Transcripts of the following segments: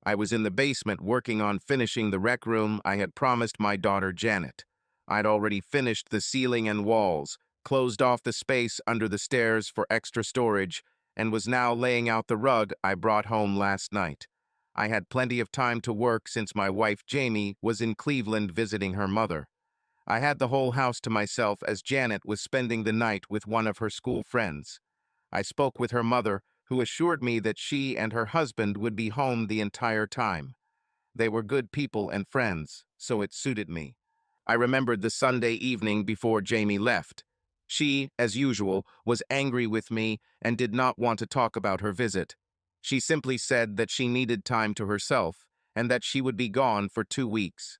I was in the basement working on finishing the rec room I had promised my daughter Janet. I'd already finished the ceiling and walls, closed off the space under the stairs for extra storage, and was now laying out the rug I brought home last night. I had plenty of time to work since my wife Jamie was in Cleveland visiting her mother. I had the whole house to myself as Janet was spending the night with one of her school friends. I spoke with her mother, who assured me that she and her husband would be home the entire time. They were good people and friends, so it suited me. I remembered the Sunday evening before Jamie left. She, as usual, was angry with me and did not want to talk about her visit. She simply said that she needed time to herself and that she would be gone for 2 weeks.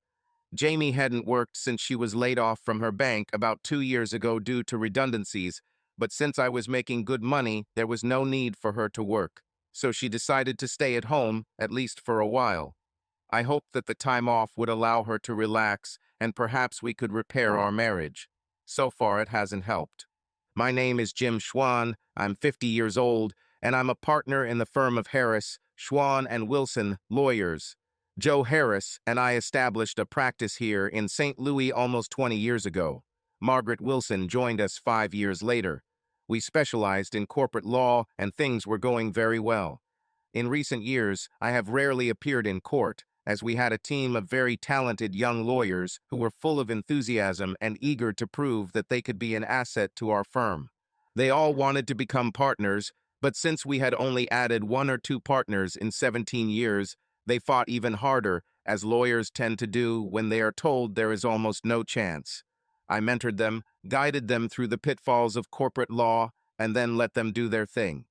Jamie hadn't worked since she was laid off from her bank about 2 years ago due to redundancies, but since I was making good money, there was no need for her to work. So she decided to stay at home, at least for a while. I hoped that the time off would allow her to relax and perhaps we could repair our marriage. So far, it hasn't helped. My name is Jim Schwan, I'm 50 years old, and I'm a partner in the firm of Harris, Schwan and Wilson, lawyers. Joe Harris and I established a practice here in St. Louis almost 20 years ago. Margaret Wilson joined us 5 years later. We specialized in corporate law and things were going very well. In recent years, I have rarely appeared in court, as we had a team of very talented young lawyers who were full of enthusiasm and eager to prove that they could be an asset to our firm. They all wanted to become partners, but since we had only added 1 or 2 partners in 17 years, they fought even harder, as lawyers tend to do when they are told there is almost no chance. I mentored them, guided them through the pitfalls of corporate law, and then let them do their thing.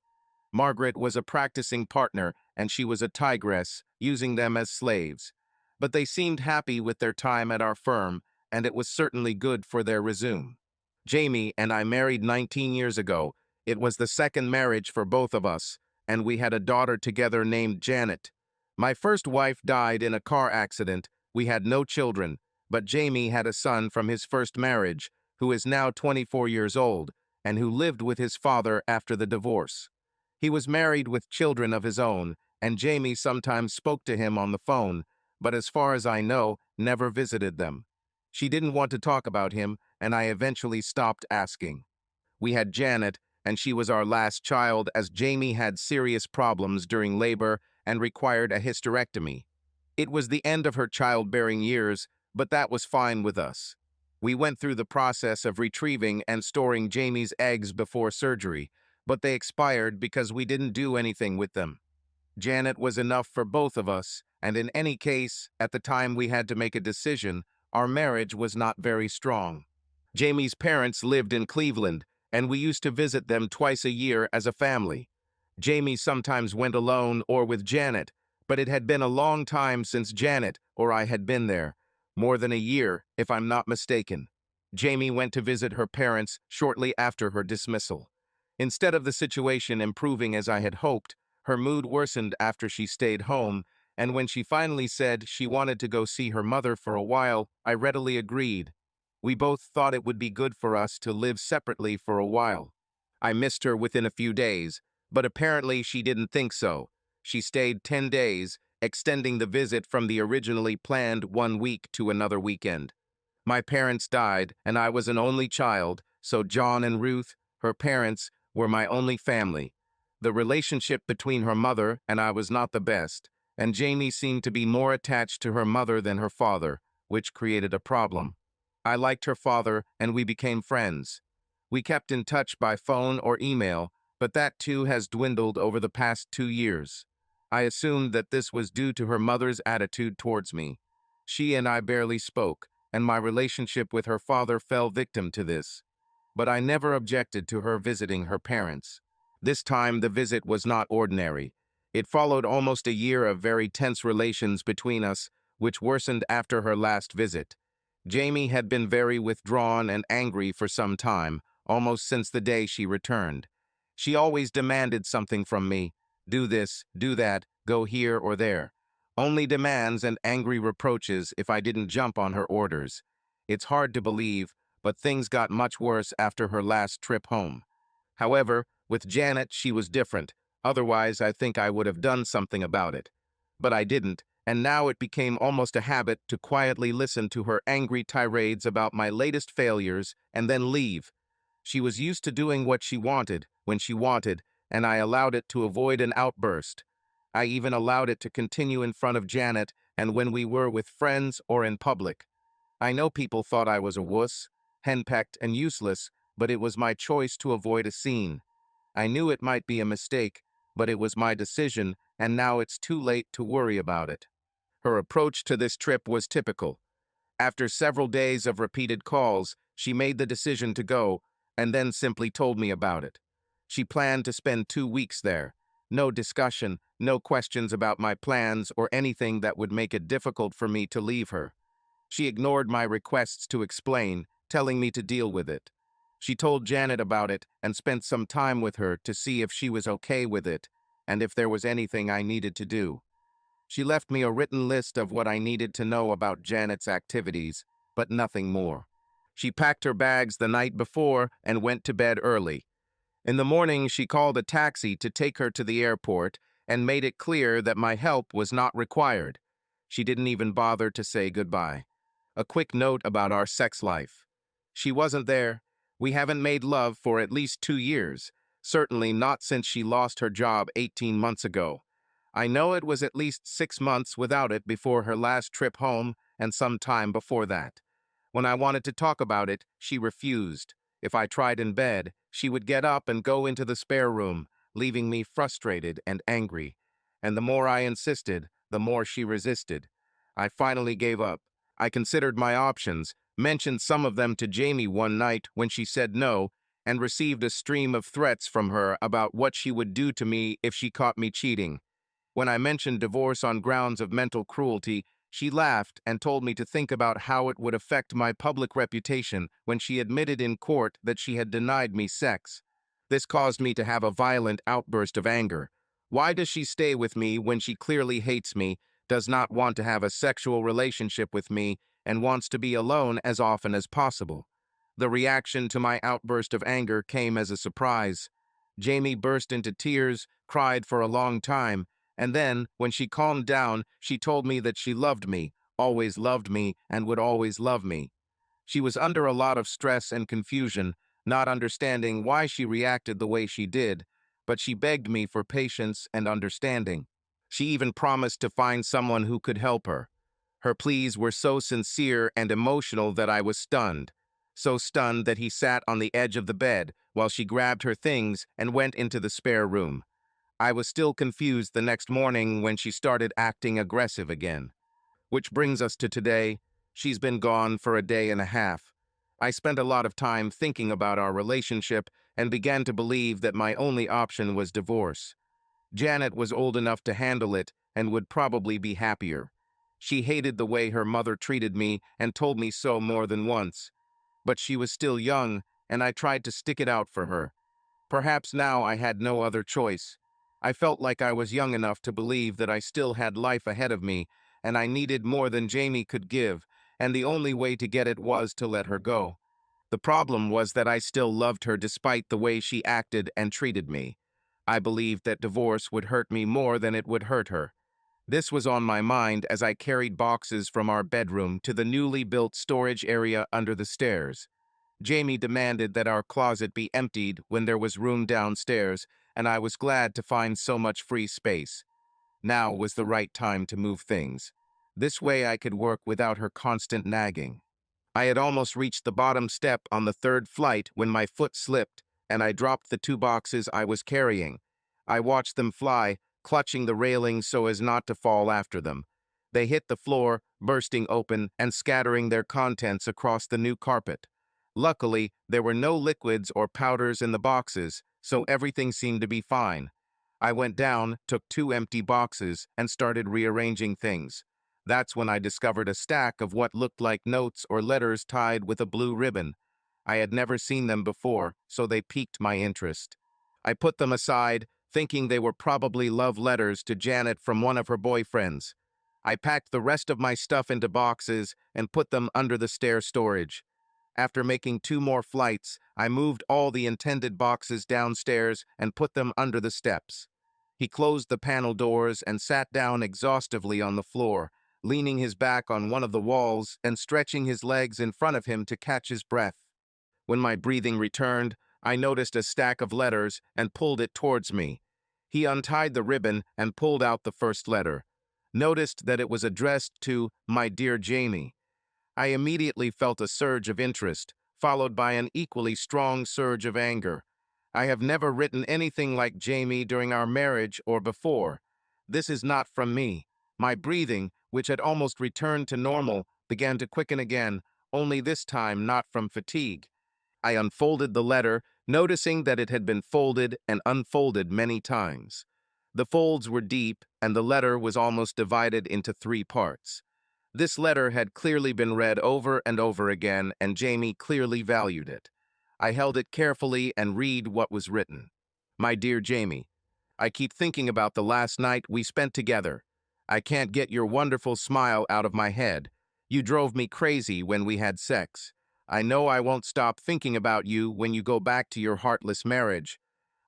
Margaret was a practicing partner, and she was a tigress, using them as slaves. But they seemed happy with their time at our firm, and it was certainly good for their resume. Jamie and I married 19 years ago. It was the second marriage for both of us, and we had a daughter together named Janet. My first wife died in a car accident. We had no children, but Jamie had a son from his first marriage, who is now 24 years old, and who lived with his father after the divorce. He was married with children of his own, and Jamie sometimes spoke to him on the phone, but as far as I know, never visited them. She didn't want to talk about him, and I eventually stopped asking. We had Janet, and she was our last child as Jamie had serious problems during labor and required a hysterectomy. It was the end of her childbearing years, but that was fine with us. We went through the process of retrieving and storing Jamie's eggs before surgery, but they expired because we didn't do anything with them. Janet was enough for both of us, and in any case, at the time we had to make a decision, our marriage was not very strong. Jamie's parents lived in Cleveland, and we used to visit them twice a year as a family. Jamie sometimes went alone or with Janet, but it had been a long time since Janet or I had been there, more than a year, if I'm not mistaken. Jamie went to visit her parents shortly after her dismissal. Instead of the situation improving as I had hoped, her mood worsened after she stayed home, and when she finally said she wanted to go see her mother for a while, I readily agreed. We both thought it would be good for us to live separately for a while. I missed her within a few days, but apparently she didn't think so. She stayed 10 days, extending the visit from the originally planned 1 week to another weekend. My parents died, and I was an only child, so John and Ruth, her parents, were my only family. The relationship between her mother and I was not the best, and Jamie seemed to be more attached to her mother than her father, which created a problem. I liked her father, and we became friends. We kept in touch by phone or email, but that too has dwindled over the past 2 years. I assumed that this was due to her mother's attitude towards me. She and I barely spoke, and my relationship with her father fell victim to this. But I never objected to her visiting her parents. This time the visit was not ordinary. It followed almost a year of very tense relations between us, which worsened after her last visit. Jamie had been very withdrawn and angry for some time, almost since the day she returned. She always demanded something from me. Do this, do that, go here or there. Only demands and angry reproaches if I didn't jump on her orders. It's hard to believe, but things got much worse after her last trip home. However, with Janet, she was different. Otherwise, I think I would have done something about it. But I didn't, and now it became almost a habit to quietly listen to her angry tirades about my latest failures and then leave. She was used to doing what she wanted, when she wanted, and I allowed it to avoid an outburst. I even allowed it to continue in front of Janet and when we were with friends or in public. I know people thought I was a wuss, henpecked and useless, but it was my choice to avoid a scene. I knew it might be a mistake, but it was my decision, and now it's too late to worry about it. Her approach to this trip was typical. After several days of repeated calls, she made the decision to go, and then simply told me about it. She planned to spend 2 weeks there. No discussion, no questions about my plans or anything that would make it difficult for me to leave her. She ignored my requests to explain, telling me to deal with it. She told Janet about it and spent some time with her to see if she was okay with it and if there was anything I needed to do. She left me a written list of what I needed to know about Janet's activities, but nothing more. She packed her bags the night before and went to bed early. In the morning, she called a taxi to take her to the airport and made it clear that my help was not required. She didn't even bother to say goodbye. A quick note about our sex life. She wasn't there. We haven't made love for at least 2 years, certainly not since she lost her job 18 months ago. I know it was at least 6 months without it before her last trip home and some time before that. When I wanted to talk about it, she refused. If I tried in bed, she would get up and go into the spare room, leaving me frustrated and angry. And the more I insisted, the more she resisted. I finally gave up. I considered my options, mentioned some of them to Jamie one night when she said no, and received a stream of threats from her about what she would do to me if she caught me cheating. When I mentioned divorce on grounds of mental cruelty, she laughed and told me to think about how it would affect my public reputation when she admitted in court that she had denied me sex. This caused me to have a violent outburst of anger. Why does she stay with me when she clearly hates me, does not want to have a sexual relationship with me, and wants to be alone as often as possible? The reaction to my outburst of anger came as a surprise. Jamie burst into tears, cried for a long time, and then, when she calmed down, she told me that she loved me, always loved me, and would always love me. She was under a lot of stress and confusion, not understanding why she reacted the way she did, but she begged me for patience and understanding. She even promised to find someone who could help her. Her pleas were so sincere and emotional that I was stunned. So stunned that he sat on the edge of the bed while she grabbed her things and went into the spare room. I was still confused the next morning when she started acting aggressive again. Which brings us to today. She's been gone for a day and a half. I spent a lot of time thinking about our relationship and began to believe that my only option was divorce. Janet was old enough to handle it and would probably be happier. She hated the way her mother treated me and told me so more than once. But she was still young, and I tried to stick it out for her. Perhaps now I had no other choice. I felt like I was young enough to believe that I still had life ahead of me, and I needed more than Jamie could give, and the only way to get it was to let her go. The problem was that I still loved her despite the way she acted and treated me. I believed that divorce would hurt me more than it would hurt her. This was on my mind as I carried boxes from our bedroom to the newly built storage area under the stairs. Jamie demanded that our closet be emptied when there was room downstairs, and I was glad to find so much free space. Now was the right time to move things. This way I could work without her constant nagging. I had almost reached the bottom step on the third flight when my foot slipped, and I dropped the 2 boxes I was carrying. I watched them fly, clutching the railing so as not to fall after them. They hit the floor, bursting open and scattering their contents across the new carpet. Luckily, there were no liquids or powders in the boxes, so everything seemed to be fine. I went down, took 2 empty boxes, and started rearranging things. That's when I discovered a stack of what looked like notes or letters tied with a blue ribbon. I had never seen them before, so they piqued my interest. I put them aside, thinking they were probably love letters to Janet from one of her boyfriends. I packed the rest of my stuff into boxes and put them under the stair storage. After making 2 more flights, I moved all the intended boxes downstairs and put them under the steps. He closed the panel doors and sat down exhaustively on the floor, leaning his back on one of the walls and stretching his legs in front of him to catch his breath. When my breathing returned, I noticed a stack of letters and pulled it towards me. He untied the ribbon and pulled out the first letter. Noticed that it was addressed to "My dear Jamie." I immediately felt a surge of interest, followed by an equally strong surge of anger. I have never written anything like Jamie during our marriage or before. This is not from me. My breathing, which had almost returned to normal, began to quicken again, only this time not from fatigue. I unfolded the letter, noticing that it had been folded and unfolded many times. The folds were deep, and the letter was almost divided into 3 parts. This letter had clearly been read over and over again, and Jamie clearly valued it. I held it carefully and read what was written. "My dear Jamie, I keep thinking about the last night we spent together. I can't get your wonderful smile out of my head. You drove me crazy when we had sex. I know I won't stop thinking about you when you go back to your heartless marriage.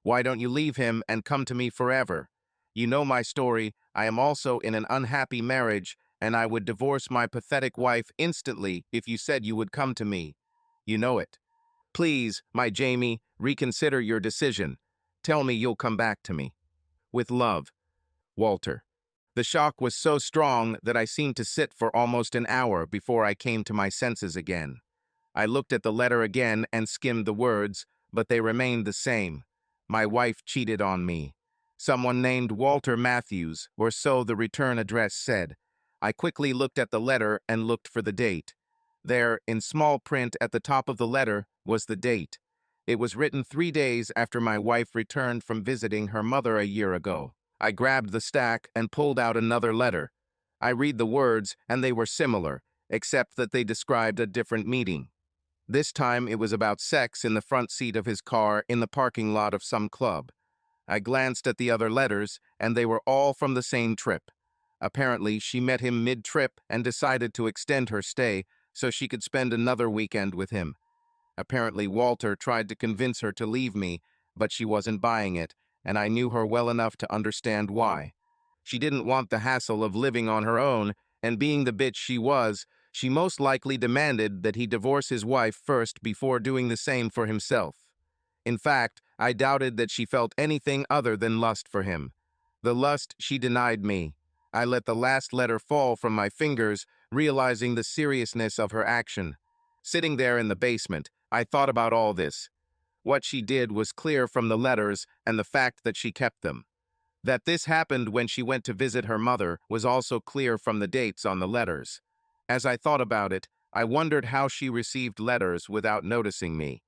Why don't you leave him and come to me forever? You know my story. I am also in an unhappy marriage, and I would divorce my pathetic wife instantly if you said you would come to me. You know it. Please, my Jamie, reconsider your decision. Tell me you'll come back to me. With love, Walter." The shock was so strong that I seemed to sit for almost an hour before I came to my senses again. I looked at the letter again and skimmed the words, but they remained the same. My wife cheated on me. Someone named Walter Matthews, or so the return address said. I quickly looked at the letter and looked for the date. There, in small print at the top of the letter, was the date. It was written 3 days after my wife returned from visiting her mother a year ago. I grabbed the stack and pulled out another letter. I read the words, and they were similar, except that they described a different meeting. This time it was about sex in the front seat of his car in the parking lot of some club. I glanced at the other letters, and they were all from the same trip. Apparently, she met him mid-trip and decided to extend her stay so she could spend another weekend with him. Apparently, Walter tried to convince her to leave me, but she wasn't buying it, and I knew her well enough to understand why. She didn't want the hassle of living on her own, and being the bitch she was, she most likely demanded that he divorce his wife first before doing the same for himself. In fact, I doubted that she felt anything other than lust for him. The lust she denied me. I let the last letter fall from my fingers, realizing the seriousness of her action. Sitting there in the basement, I thought about all this. What she did was clear from the letters and the fact that she kept them. That this happened when she went to visit her mother was also clear from the dates on the letters. As I thought about it, I wondered how she received letters without noticing me.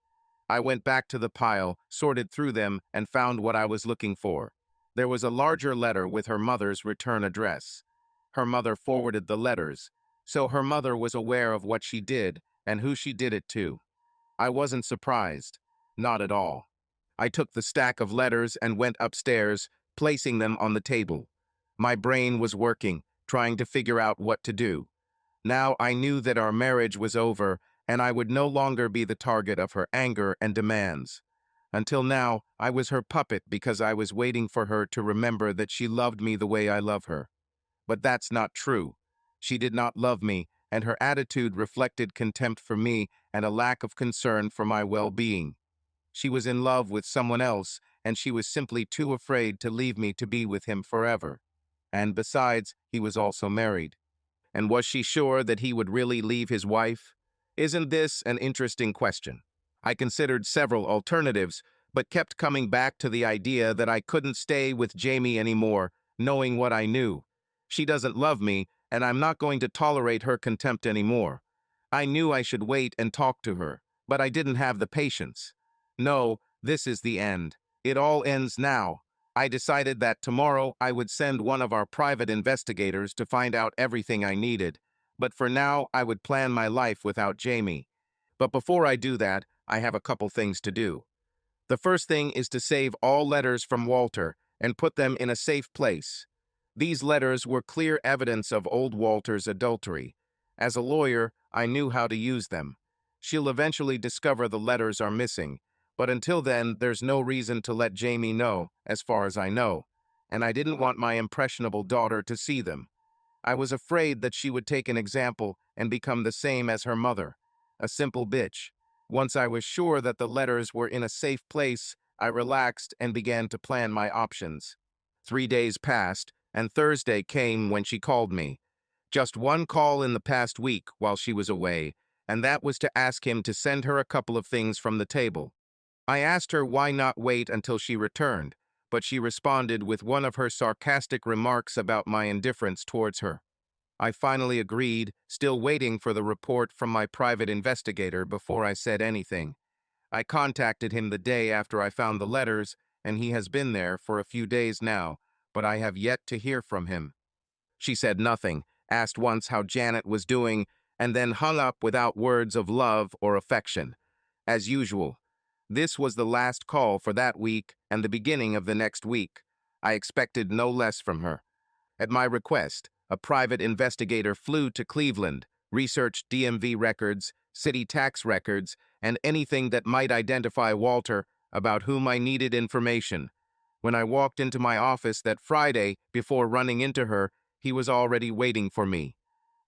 I went back to the pile, sorted through them, and found what I was looking for. There was a larger letter with her mother's return address. Her mother forwarded the letters, so her mother was aware of what she did and who she did it to. I wasn't surprised. Not at all. I took the stack of letters and went upstairs, placing them on the table. My brain was working, trying to figure out what to do. Now I knew that our marriage was over, and I would no longer be the target of her anger and demands. Until now, I was her puppet because I was waiting for her to remember that she loved me the way I love her. But that's not true. She did not love me, and her attitude reflected contempt for me and a lack of concern for my well-being. She was in love with someone else, and she was simply too afraid to leave me to be with him forever. And besides, he was also married. And was she sure that he would really leave his wife? Isn't this an interesting question? I considered several alternatives, but kept coming back to the idea that I couldn't stay with Jamie anymore, knowing what I knew. She doesn't love me, and I'm not going to tolerate her contempt anymore. I knew I should wait and talk to her, but I didn't have the patience. No, this is the end. It all ends now. I decided that tomorrow I would send one of our private investigators to find out everything I needed, but for now I would plan my life without Jamie. But before I do that, I have a couple things to do. The first thing is to save all letters from Walter and put them in a safe place. These letters were clear evidence of old Walter's adultery. As a lawyer, I knew how to use them. She'll eventually discover the letters are missing, but until then, there's no reason to let Jamie know, as far as I know. and I didn't want my impressionable daughter to see them. I was afraid that she would take an example and become the same as her mother, a simple bitch. Once I was sure that the letters were in a safe place, I relaxed and began to plan my options. 3 days passed, and Thursday came when she called me. Just one call in the past week while she was away, and that was to ask him to send her a couple of things from the table. I asked her why not wait until she returned, but she responded with one of her sarcastic remarks about my indifference towards her. I finally agreed, still waiting for the report from my private investigator before I said anything. I contacted him the day after I found the letters, and he has been there for a few days now, but I have yet to hear from him. She said nothing, asked once how Janet was doing, and then hung up without words of love or affection. As usual, this was the last call for that week and the beginning of the next week. I expected no less from her. At my request, a private investigator flew to Cleveland, researched DMV records, city tax records, and anything that might identify Walter, about whom I needed information. When I walked into my office that Friday, before running into her, he was already waiting for me.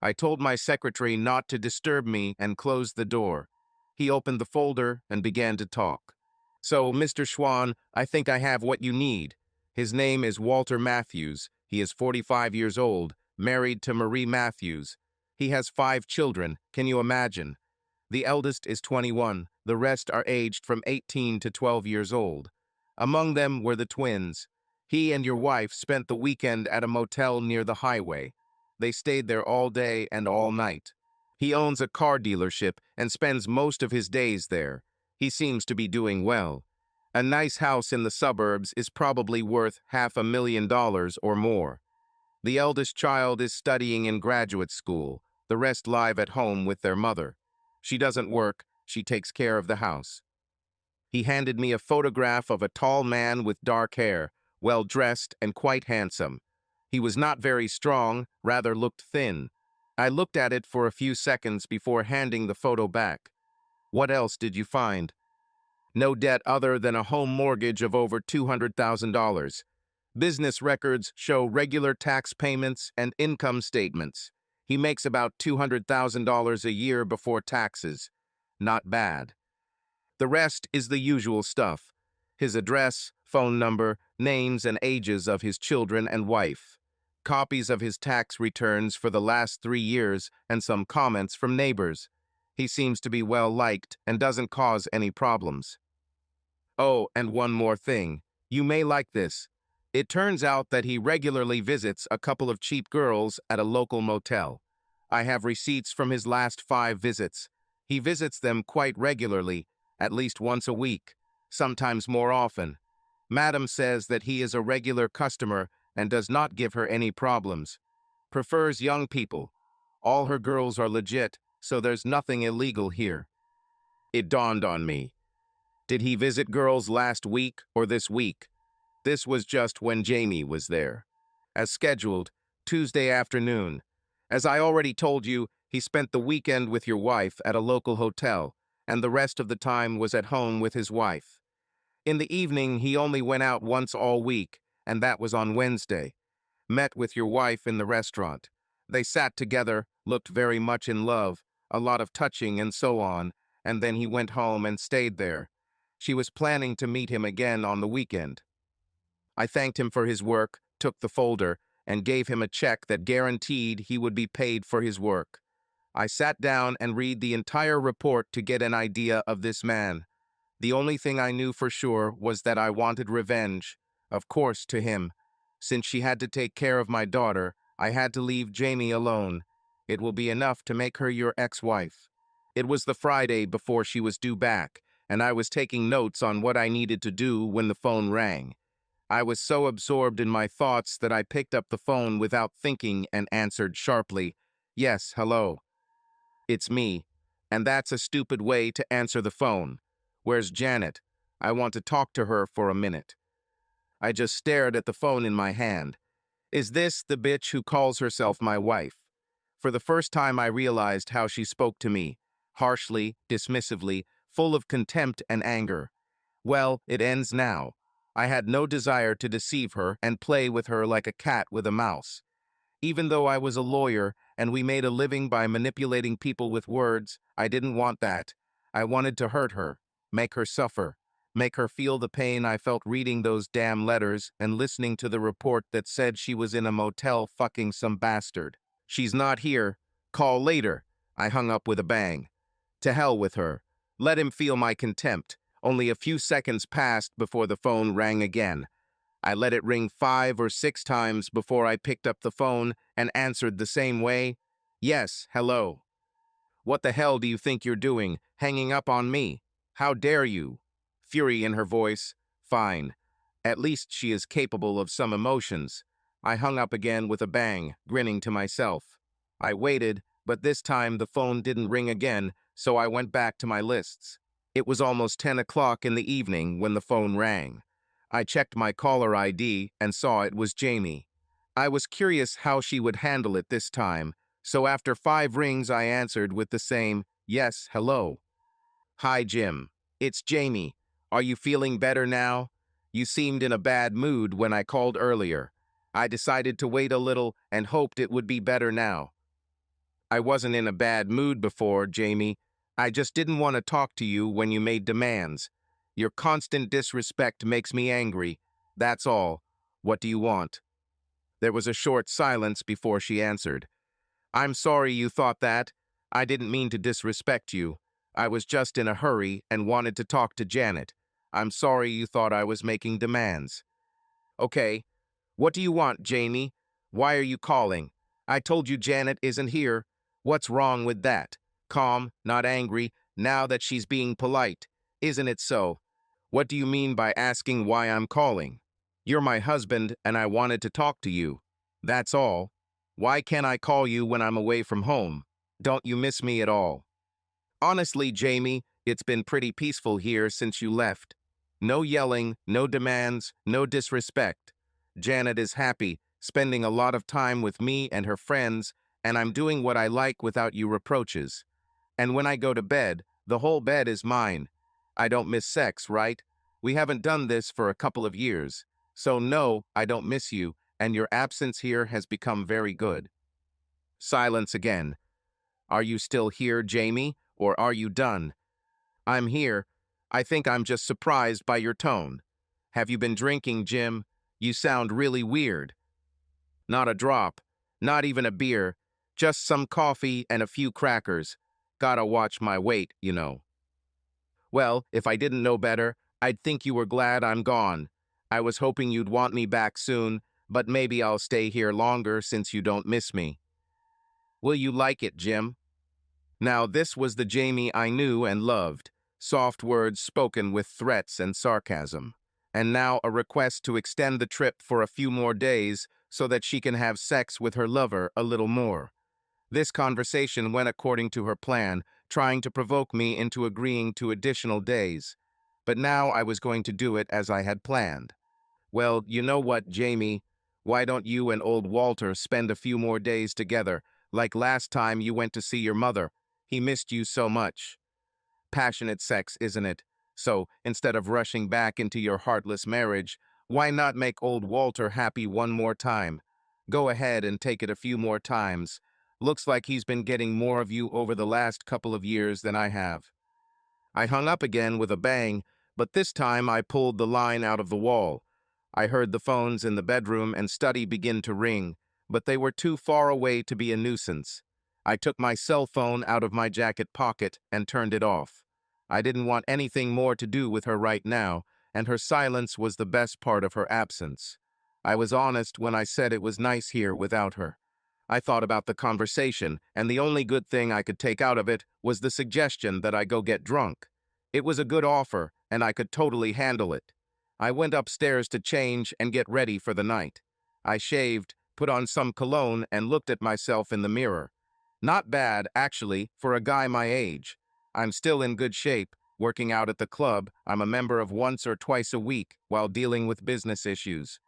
I told my secretary not to disturb me and closed the door. He opened the folder and began to talk. "So, Mr. Schwann, I think I have what you need. His name is Walter Matthews. He is 45 years old, married to Marie Matthews. He has 5 children. Can you imagine? The eldest is 21. The rest are aged from 18 to 12 years old. Among them were the twins. He and your wife spent the weekend at a motel near the highway. They stayed there all day and all night. He owns a car dealership and spends most of his days there. He seems to be doing well. A nice house in the suburbs is probably worth $500,000 or more. The eldest child is studying in graduate school, the rest live at home with their mother. She doesn't work, she takes care of the house." He handed me a photograph of a tall man with dark hair, well-dressed and quite handsome. He was not very strong, rather looked thin. I looked at it for a few seconds before handing the photo back. "What else did you find?" "No debt other than a home mortgage of over $200,000. Business records show regular tax payments and income statements. He makes about $200,000 a year before taxes. Not bad. The rest is the usual stuff: his address, phone number, names and ages of his children and wife, copies of his tax returns for the last 3 years, and some comments from neighbors. He seems to be well liked and doesn't cause any problems. Oh, and one more thing. You may like this. It turns out that he regularly visits a couple of cheap girls at a local motel. I have receipts from his last 5 visits. He visits them quite regularly, at least once a week, sometimes more often. Madam says that he is a regular customer and does not give her any problems. Prefers young people. All her girls are legit, so there's nothing illegal here." It dawned on me. Did he visit girls last week or this week? This was just when Jamie was there. As scheduled, Tuesday afternoon. As I already told you, he spent the weekend with your wife at a local hotel, and the rest of the time was at home with his wife. In the evening, he only went out once all week, and that was on Wednesday. Met with your wife in the restaurant. They sat together, looked very much in love, a lot of touching and so on, and then he went home and stayed there. She was planning to meet him again on the weekend. I thanked him for his work, took the folder, and gave him a check that guaranteed he would be paid for his work. I sat down and read the entire report to get an idea of this man. The only thing I knew for sure was that I wanted revenge, of course, to him. Since she had to take care of my daughter, I had to leave Jamie alone. It will be enough to make her your ex-wife. It was the Friday before she was due back, and I was taking notes on what I needed to do when the phone rang. I was so absorbed in my thoughts that I picked up the phone without thinking and answered sharply, "Yes, hello. It's me. And that's a stupid way to answer the phone. Where's Janet? I want to talk to her for a minute." I just stared at the phone in my hand. Is this the bitch who calls herself my wife? For the first time I realized how she spoke to me, harshly, dismissively, full of contempt and anger. Well, it ends now. I had no desire to deceive her and play with her like a cat with a mouse. Even though I was a lawyer and we made a living by manipulating people with words, I didn't want that. I wanted to hurt her, make her suffer, make her feel the pain I felt reading those damn letters and listening to the report that said she was in a motel fucking some bastard. She's not here. Call later. I hung up with a bang. To hell with her. Let him feel my contempt. Only a few seconds passed before the phone rang again. I let it ring 5 or 6 times before I picked up the phone and answered the same way. Yes, hello. What the hell do you think you're doing, hanging up on me? How dare you? Fury in her voice. Fine. At least she is capable of some emotions. I hung up again with a bang, grinning to myself. I waited, but this time the phone didn't ring again, so I went back to my lists. It was almost 10 o'clock in the evening when the phone rang. I checked my caller ID and saw it was Jamie. I was curious how she would handle it this time, so after 5 rings I answered with the same, yes, hello. Hi, Jim. It's Jamie. Are you feeling better now? You seemed in a bad mood when I called earlier. I decided to wait a little and hoped it would be better now. I wasn't in a bad mood before, Jamie. I just didn't want to talk to you when you made demands. Your constant disrespect makes me angry. That's all. What do you want? There was a short silence before she answered. I'm sorry you thought that. I didn't mean to disrespect you. I was just in a hurry and wanted to talk to Janet. I'm sorry you thought I was making demands. Okay. What do you want, Jamie? Why are you calling? I told you Janet isn't here. What's wrong with that? Calm, not angry, now that she's being polite. Isn't it so? What do you mean by asking why I'm calling? You're my husband and I wanted to talk to you. That's all. Why can't I call you when I'm away from home? Don't you miss me at all? Honestly, Jamie, it's been pretty peaceful here since you left. No yelling, no demands, no disrespect. Janet is happy, spending a lot of time with me and her friends, and I'm doing what I like without you reproaches. And when I go to bed, the whole bed is mine. I don't miss sex, right? We haven't done this for a couple of years. So no, I don't miss you, and your absence here has become very good. Silence again. Are you still here, Jamie, or are you done? I'm here. I think I'm just surprised by your tone. Have you been drinking, Jim? You sound really weird. Not a drop. Not even a beer. Just some coffee and a few crackers. Gotta watch my weight, you know. Well, if I didn't know better, I'd think you were glad I'm gone. I was hoping you'd want me back soon, but maybe I'll stay here longer since you don't miss me. Will you like it, Jim? Now this was the Jamie I knew and loved, soft words spoken with threats and sarcasm. And now a request to extend the trip for a few more days so that she can have sex with her lover a little more. This conversation went according to her plan, trying to provoke me into agreeing to additional days. But now I was going to do it as I had planned. Well, you know what, Jamie? Why don't you and old Walter spend a few more days together, like last time you went to see your mother? He missed you so much. Passionate sex, isn't it? So, instead of rushing back into your heartless marriage, why not make old Walter happy one more time? Go ahead and take it a few more times. Looks like he's been getting more of you over the last couple of years than I have. I hung up again with a bang, but this time I pulled the line out of the wall. I heard the phones in the bedroom and study begin to ring, but they were too far away to be a nuisance. I took my cell phone out of my jacket pocket and turned it off. I didn't want anything more to do with her right now, and her silence was the best part of her absence. I was honest when I said it was nice here without her. I thought about the conversation, and the only good thing I could take out of it was the suggestion that I go get drunk. It was a good offer, and I could totally handle it. I went upstairs to change and get ready for the night. I shaved, put on some cologne, and looked at myself in the mirror. Not bad, actually, for a guy my age. I'm still in good shape, working out at the club I'm a member of once or twice a week while dealing with business issues.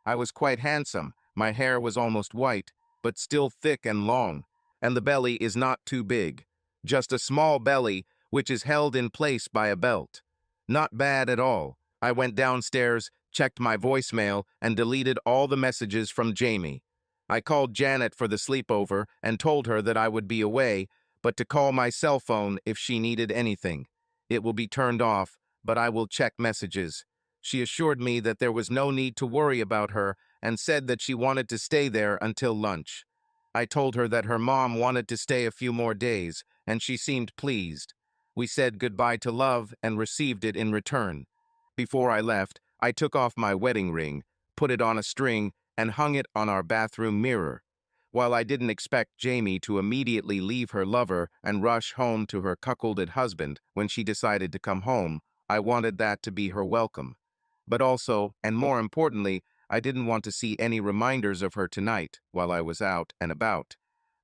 I was quite handsome. My hair was almost white, but still thick and long, and the belly is not too big. Just a small belly, which is held in place by a belt. Not bad at all. I went downstairs, checked my voicemail, and deleted all the messages from Jamie. I called Janet for the sleepover and told her that I would be away, but to call my cell phone if she needed anything. It will be turned off, but I will check messages. She assured me that there was no need to worry about her and said that she wanted to stay there until lunch. I told her that her mom wanted to stay a few more days, and she seemed pleased. We said goodbye to love and received it in return. Before I left, I took off my wedding ring, put it on a string, and hung it on our bathroom mirror. While I didn't expect Jamie to immediately leave her lover and rush home to her cuckolded husband when she decided to come home, I wanted that to be her welcome. But also, and more importantly, I didn't want to see any reminders of her tonight while I was out and about.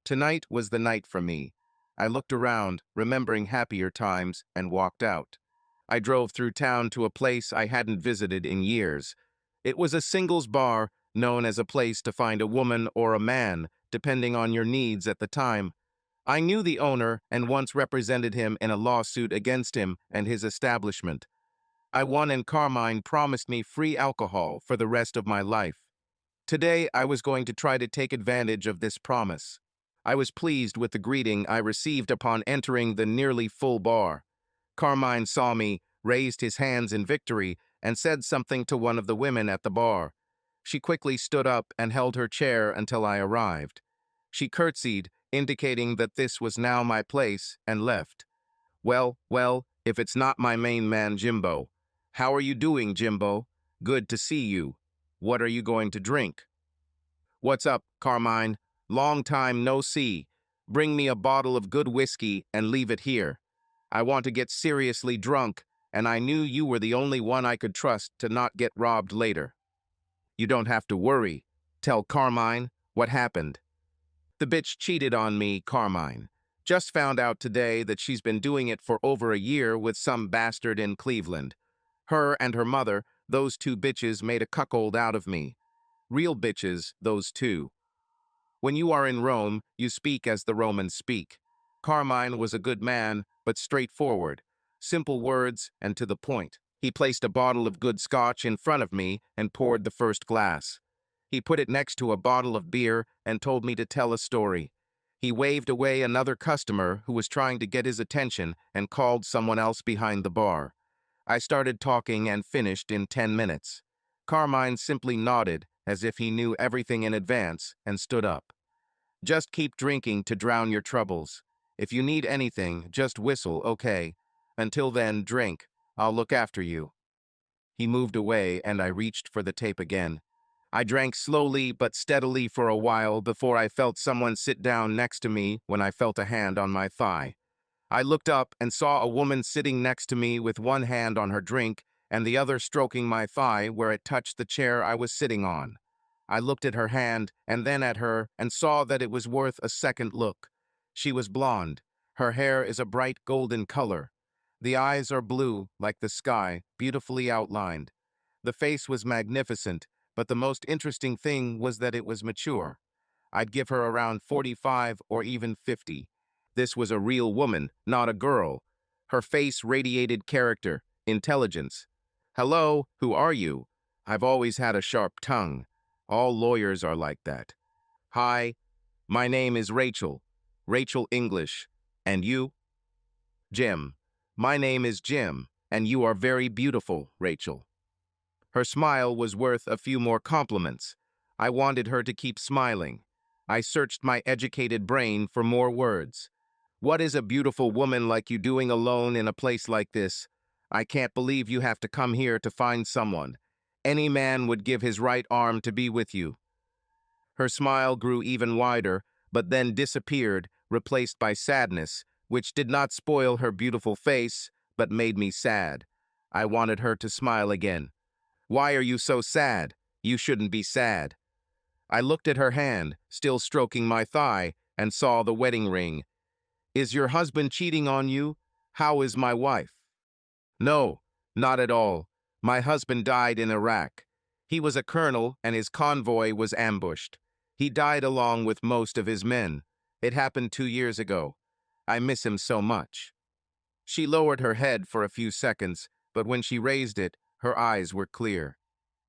Tonight was the night for me. I looked around, remembering happier times, and walked out. I drove through town to a place I hadn't visited in years. It was a singles bar, known as a place to find a woman or a man, depending on your needs at the time. I knew the owner and once represented him in a lawsuit against him and his establishment. I won and Carmine promised me free alcohol for the rest of my life. Today, I was going to try to take advantage of this promise. I was pleased with the greeting I received upon entering the nearly full bar. Carmine saw me, raised his hands in victory, and said something to one of the women at the bar. She quickly stood up and held her chair until I arrived. She curtsied, indicating that this was now my place, and left. Well, if it's not my main man, Jimbo. How are you doing, Jimbo? Good to see you. What are you going to drink? What's up, Carmine? Long time no see. Bring me a bottle of good whiskey and leave it here. I want to get seriously drunk, and I knew you were the only one I could trust to not get robbed later. You don't have to worry. Tell Carmine what happened. The bitch cheated on me, Carmine. Just found out today that she's been doing it for over a year with some bastard in Cleveland. Her and her mother, those two bitches made a cuckold out of me. Real bitches, those two. When you are in Rome, you speak as the Romans speak. Carmine was a good man, but straightforward. Simple words and to the point. He placed a bottle of good scotch in front of me and poured the first glass. He put it next to a bottle of beer and told me to tell a story. He waved away another customer who was trying to get his attention and called someone else behind the bar. I started talking and finished in 10 minutes. Carmine simply nodded as if he knew everything in advance and stood up. Just keep drinking to drown your troubles. If you need anything, just whistle, okay? Until then, drink. I'll look after you. He moved away and I reached for the tape again. I drank slowly but steadily for a while before I felt someone sit down next to me when I felt a hand on my thigh. I looked up and saw a woman sitting next to me with one hand on her drink and the other stroking my thigh where it touched the chair I was sitting on. I looked at her hand and then at her and saw that it was worth a second look. She was blonde. Her hair is a bright golden color. The eyes are blue, like the sky, beautifully outlined. The face was magnificent, but the most interesting thing was that it was mature. I'd give her around 45 or even 50. This was a real woman, not a girl. Her face radiated character, intelligence. Hello, who are you? I've always had a sharp tongue. All lawyers are like that. Hi, my name is Rachel. Rachel English. And you? Jim. My name is Jim, and you are very beautiful, Rachel. Her smile was worth a few more compliments. I wanted her to keep smiling. I searched my educated brain for more words. What is a beautiful woman like you doing alone in a place like this? I can't believe you have to come here to find someone. Any man would give his right arm to be with you. Her smile grew even wider, but then disappeared, replaced by sadness, which did not spoil her beautiful face, but made me sad. I wanted her to smile again. Why are you so sad? You shouldn't be sad. I looked at her hand, still stroking my thigh, and saw the wedding ring. Is your husband cheating on you? How is my wife? No, not at all. My husband died in Iraq. He was a colonel and his convoy was ambushed. He died along with most of his men. It happened 2 years ago. I miss him so much. She lowered her head for a few seconds, but when she raised it, her eyes were clear.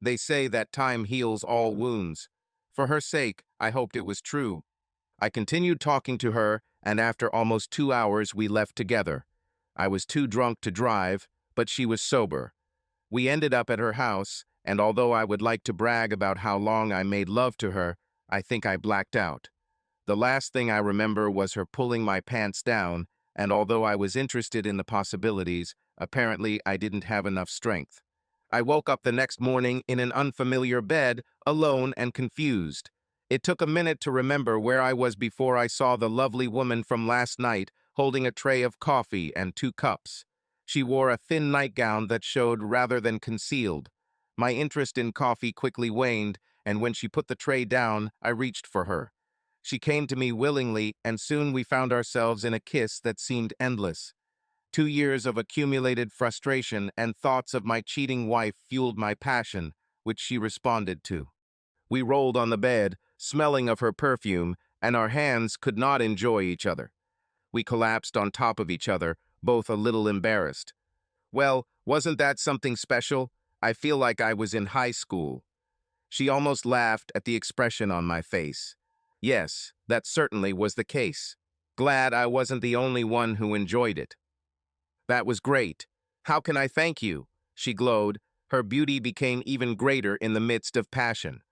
They say that time heals all wounds. For her sake, I hoped it was true. I continued talking to her, and after almost 2 hours we left together. I was too drunk to drive, but she was sober. We ended up at her house, and although I would like to brag about how long I made love to her, I think I blacked out. The last thing I remember was her pulling my pants down, and although I was interested in the possibilities, apparently I didn't have enough strength. I woke up the next morning in an unfamiliar bed, alone and confused. It took a minute to remember where I was before I saw the lovely woman from last night holding a tray of coffee and 2 cups. She wore a thin nightgown that showed rather than concealed. My interest in coffee quickly waned, and when she put the tray down, I reached for her. She came to me willingly, and soon we found ourselves in a kiss that seemed endless. 2 years of accumulated frustration and thoughts of my cheating wife fueled my passion, which she responded to. We rolled on the bed, smelling of her perfume, and our hands could not enjoy each other. We collapsed on top of each other, both a little embarrassed. Well, wasn't that something special? I feel like I was in high school. She almost laughed at the expression on my face. Yes, that certainly was the case. Glad I wasn't the only one who enjoyed it. That was great. How can I thank you? She glowed. Her beauty became even greater in the midst of passion.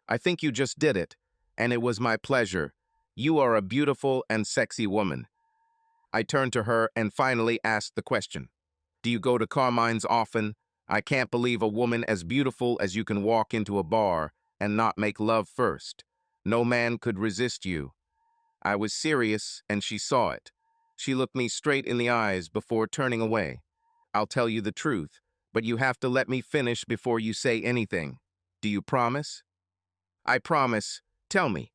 I think you just did it, and it was my pleasure. You are a beautiful and sexy woman. I turned to her and finally asked the question. Do you go to Carmine's often? I can't believe a woman as beautiful as you can walk into a bar and not make love first. No man could resist you. I was serious, and she saw it. She looked me straight in the eyes before turning away. I'll tell you the truth, but you have to let me finish before you say anything. Do you promise? I promise. Tell me.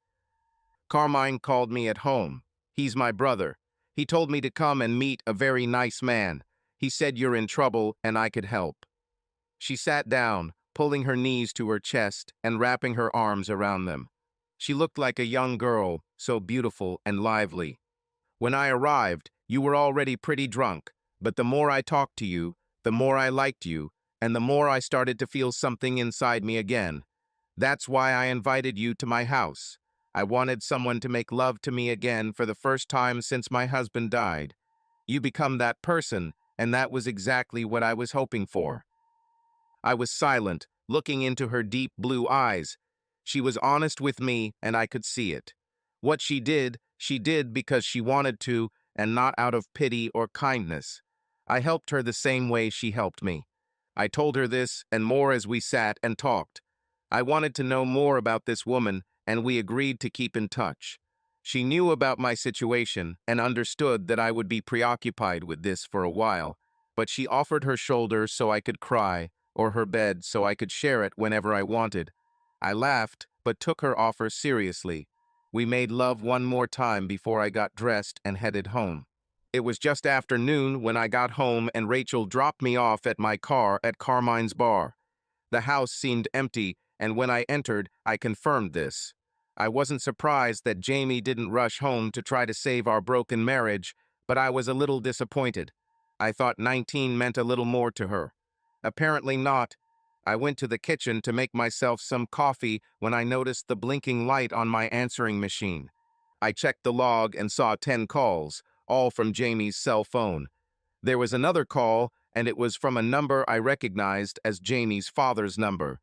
Carmine called me at home. He's my brother. He told me to come and meet a very nice man. He said you're in trouble and I could help. She sat down, pulling her knees to her chest and wrapping her arms around them. She looked like a young girl, so beautiful and lively. When I arrived, you were already pretty drunk, but the more I talked to you, the more I liked you, and the more I started to feel something inside me again. That's why I invited you to my house. I wanted someone to make love to me again for the first time since my husband died. You become that person, and that was exactly what I was hoping for. I was silent, looking into her deep blue eyes. She was honest with me, and I could see it. What she did because she wanted to, and not out of pity or kindness. I helped her the same way she helped me. I told her this and more as we sat and talked. I wanted to know more about this woman, and we agreed to keep in touch. She knew about my situation and understood that I would be preoccupied with this for a while, but she offered her shoulder so I could cry, or her bed so I could share it whenever I wanted. I laughed, but took her offer seriously. We made love one more time before I got dressed and headed home. It was just after noon when I got home and Rachel dropped me off at my car at Carmine's bar. The house seemed empty, and when I entered, I confirmed this. I wasn't surprised that Jamie didn't rush home to try to save our broken marriage, but I was a little disappointed. I thought 19 meant a little more to her. Apparently not. I went to the kitchen to make myself some coffee when I noticed the blinking light on my answering machine. I checked the log and saw 10 calls, all from Jamie's cell phone. There was another call, and it was from a number I recognized as Jamie's father's number.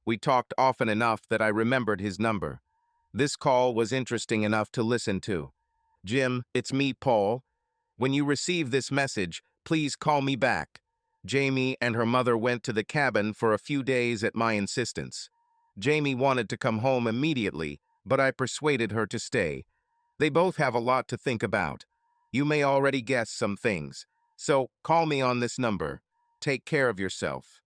We talked often enough that I remembered his number. This call was interesting enough to listen to. Jim, it's me, Paul. When you receive this message, please call me back. Jamie and her mother went to the cabin for a few days at my insistence. Jamie wanted to come home immediately, but I persuaded her to stay. They both have a lot to think about. You may already guess some things, so call me on this number. Take care of yourself.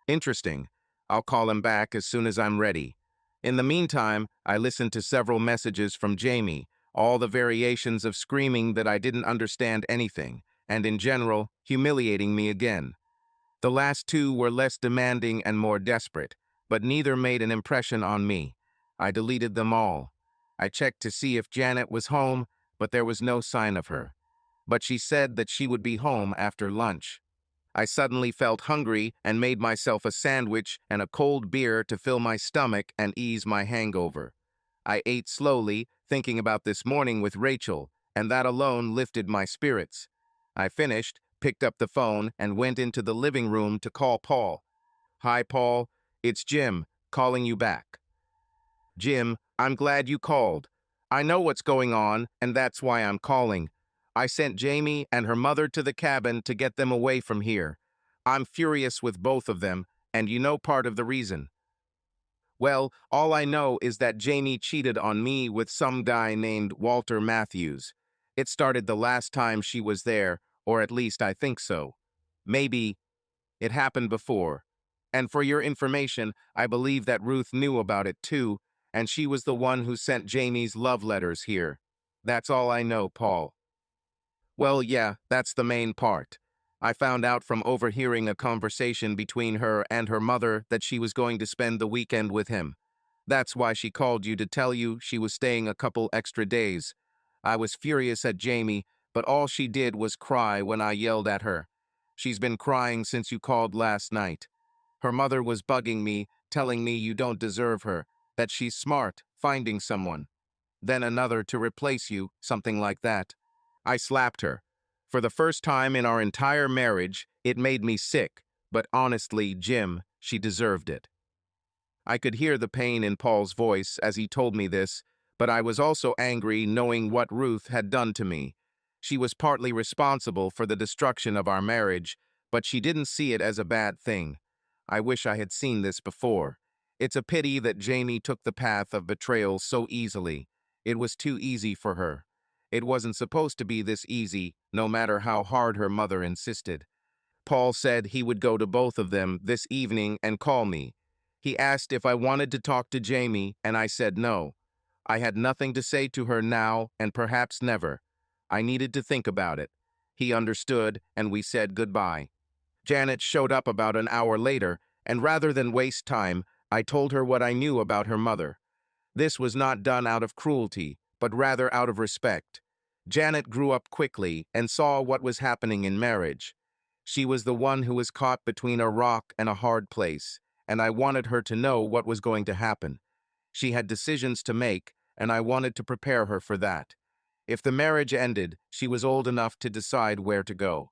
Interesting. I'll call him back as soon as I'm ready. In the meantime, I listened to several messages from Jamie, all the variations of screaming that I didn't understand anything, and in general, humiliating me again. The last two were less demanding and more desperate, but neither made an impression on me. I deleted them all. I checked to see if Janet was home, but there was no sign of her. But she said that she would be home after lunch. I suddenly felt hungry and made myself a sandwich and a cold beer to fill my stomach and ease my hangover. I ate slowly, thinking about this morning with Rachel, and that alone lifted my spirits. I finished, picked up the phone, and went into the living room to call Paul. "Hi, Paul. It's Jim, calling you back." "Jim, I'm glad you called. I know what's going on, and that's why I'm calling. I sent Jamie and her mother to the cabin to get them away from here. I'm furious with both of them, and you know part of the reason. Well, all I know is that Jamie cheated on me with some guy named Walter Matthews. It started the last time she was there, or at least I think so. Maybe it happened before. And for your information, I believe that Ruth knew about it too, and she was the one who sent Jamie's love letters here. That's all I know, Paul." "Well, yeah, that's the main part. I found out from overhearing a conversation between her and her mother that she was going to spend the weekend with him. That's why she called you to tell you she was staying a couple extra days. I was furious at Jamie, but all she did was cry when I yelled at her. She's been crying since you called last night. Her mother was bugging me, telling me you don't deserve her, that she's smart, finding someone. Then another to replace you, something like that. I slapped her. For the first time in our entire marriage, it made me sick, but honestly, Jim, she deserved it." I could hear the pain in Paul's voice as he told me this, but I was also angry knowing what Ruth had done to me. She was partly responsible for the destruction of our marriage, but she didn't see it as a bad thing. I wish I had seen this before. It's a pity that Jamie took the path of betrayal so easily. It was too easy for her. It wasn't supposed to be this easy, no matter how hard her mother insisted. Paul said he would go to both of them this evening and call me. He asked if I wanted to talk to Jamie, and I said no. I had nothing to say to her now and perhaps never. I needed to think about it. He understood, and we said goodbye. Janet showed up about an hour later, and rather than waste time, I told her what I knew about her mother. This was not done out of cruelty, but rather out of respect. Janet grew up quickly and saw what was happening in marriage. She was the one who was caught between a rock and a hard place, and I wanted her to know what was going to happen. She had decisions to make, and I wanted to prepare her for that. If the marriage ended, she was old enough to decide where to go.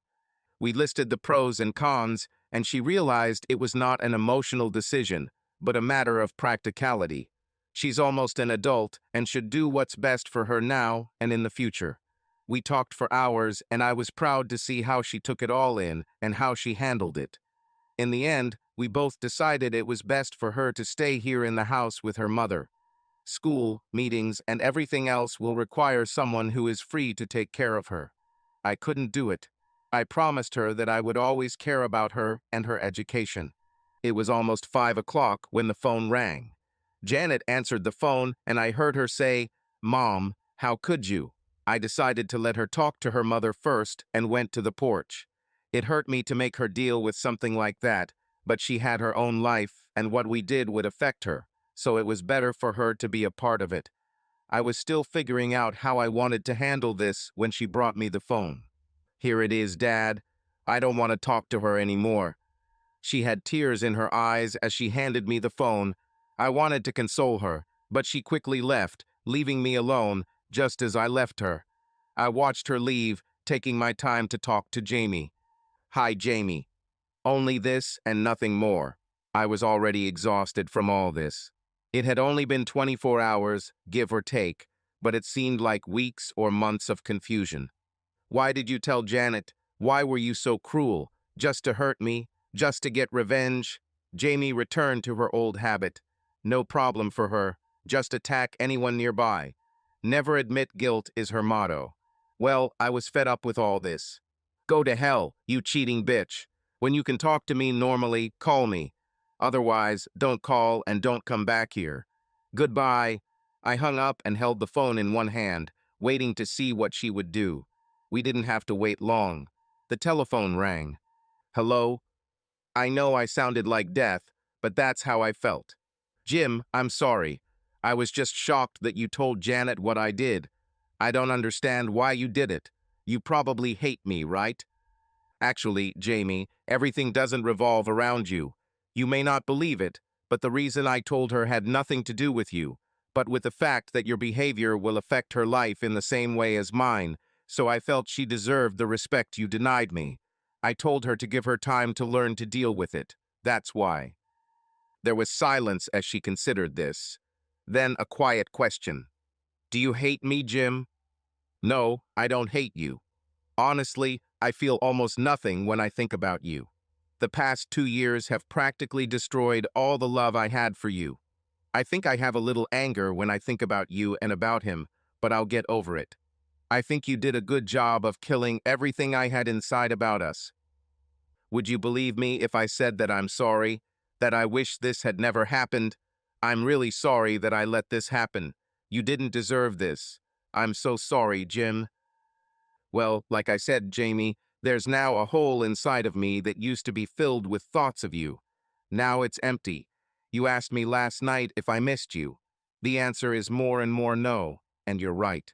We listed the pros and cons, and she realized it was not an emotional decision, but a matter of practicality. She's almost an adult and should do what's best for her now and in the future. We talked for hours, and I was proud to see how she took it all in and how she handled it. In the end, we both decided it was best for her to stay here in the house with her mother. School, meetings, and everything else will require someone who is free to take care of her. I couldn't do it. I promised her that I would always care about her and her education. It was almost 5 o'clock when the phone rang. Janet answered the phone, and I heard her say, "Mom, how could you?" I decided to let her talk to her mother first and went to the porch. It hurt me to make her deal with something like that, but she had her own life, and what we did would affect her, so it was better for her to be a part of it. I was still figuring out how I wanted to handle this when she brought me the phone. "Here it is, Dad. I don't want to talk to her anymore." She had tears in her eyes as she handed me the phone. I wanted to console her, but she quickly left, leaving me alone, just as I left her. I watched her leave, taking my time to talk to Jamie. "Hi, Jamie. Only this and nothing more." I was already exhausted from all this. It had only been 24 hours, give or take, but it seemed like weeks or months of confusion. "Why did you tell Janet? Why were you so cruel? Just to hurt me? Just to get revenge?" Jamie returned to her old habit. No problem for her. Just attack anyone nearby. Never admit guilt is her motto. Well, I was fed up with all this. "Go to hell, you cheating bitch. When you can talk to me normally, call me. Otherwise, don't call and don't come back here. Goodbye." I hung up and held the phone in one hand, waiting to see what she would do. We didn't have to wait long. The telephone rang. "Hello?" I know I sounded like death, but that's how I felt. "Jim, I'm sorry. I was just shocked that you told Janet what I did. I don't understand why you did it. You probably hate me, right?" "Actually, Jamie, Everything doesn't revolve around you. You may not believe it, but the reason I told her had nothing to do with you, but with the fact that your behavior will affect her life in the same way as mine, so I felt she deserved the respect you denied me. I told her to give her time to learn to deal with it. That's why. There was silence as she considered this. Then a quiet question. Do you hate me, Jim? No, I don't hate you. Honestly, I feel almost nothing when I think about you. The past 2 years have practically destroyed all the love I had for you. I think I have a little anger when I think about you and about him, but I'll get over it. I think you did a good job of killing everything I had inside about us. Would you believe me if I said that I'm sorry, that I wish this had never happened? I'm really sorry that I let this happen. You didn't deserve this. I'm so sorry, Jim. Well, like I said, Jamie, there's now a hole inside of me that used to be filled with thoughts of you. Now it's empty. You asked me last night if I missed you. The answer is more and more no, and you're right.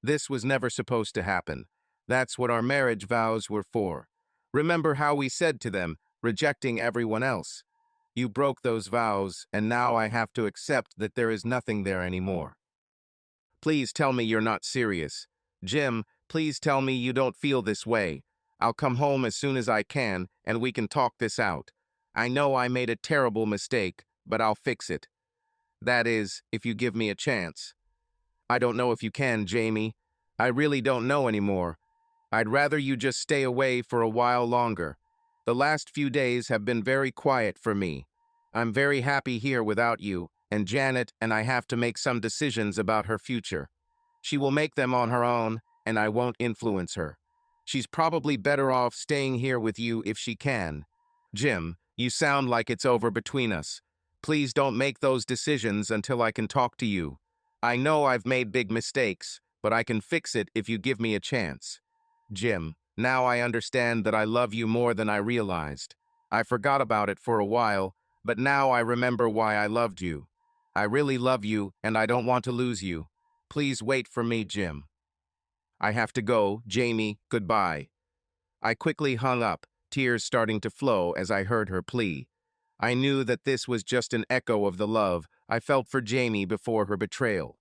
This was never supposed to happen. That's what our marriage vows were for. Remember how we said to them, rejecting everyone else. You broke those vows, and now I have to accept that there is nothing there anymore. Please tell me you're not serious. Jim, please tell me you don't feel this way. I'll come home as soon as I can, and we can talk this out. I know I made a terrible mistake, but I'll fix it. That is, if you give me a chance. I don't know if you can, Jamie. I really don't know anymore. I'd rather you just stay away for a while longer. The last few days have been very quiet for me. I'm very happy here without you, and Janet and I have to make some decisions about her future. She will make them on her own, and I won't influence her. She's probably better off staying here with you if she can. Jim, you sound like it's over between us. Please don't make those decisions until I can talk to you. I know I've made big mistakes, but I can fix it if you give me a chance. Jim, now I understand that I love you more than I realized. I forgot about it for a while, but now I remember why I loved you. I really love you, and I don't want to lose you. Please wait for me, Jim. I have to go, Jamie, goodbye. I quickly hung up, tears starting to flow as I heard her plea. I knew that this was just an echo of the love I felt for Jamie before her betrayal.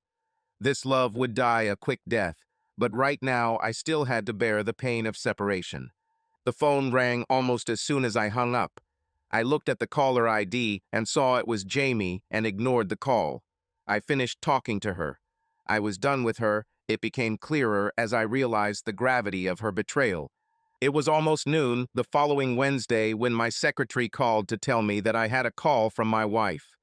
This love would die a quick death, but right now I still had to bear the pain of separation. The phone rang almost as soon as I hung up. I looked at the caller ID and saw it was Jamie and ignored the call. I finished talking to her. I was done with her. It became clearer as I realized the gravity of her betrayal. It was almost noon the following Wednesday when my secretary called to tell me that I had a call from my wife.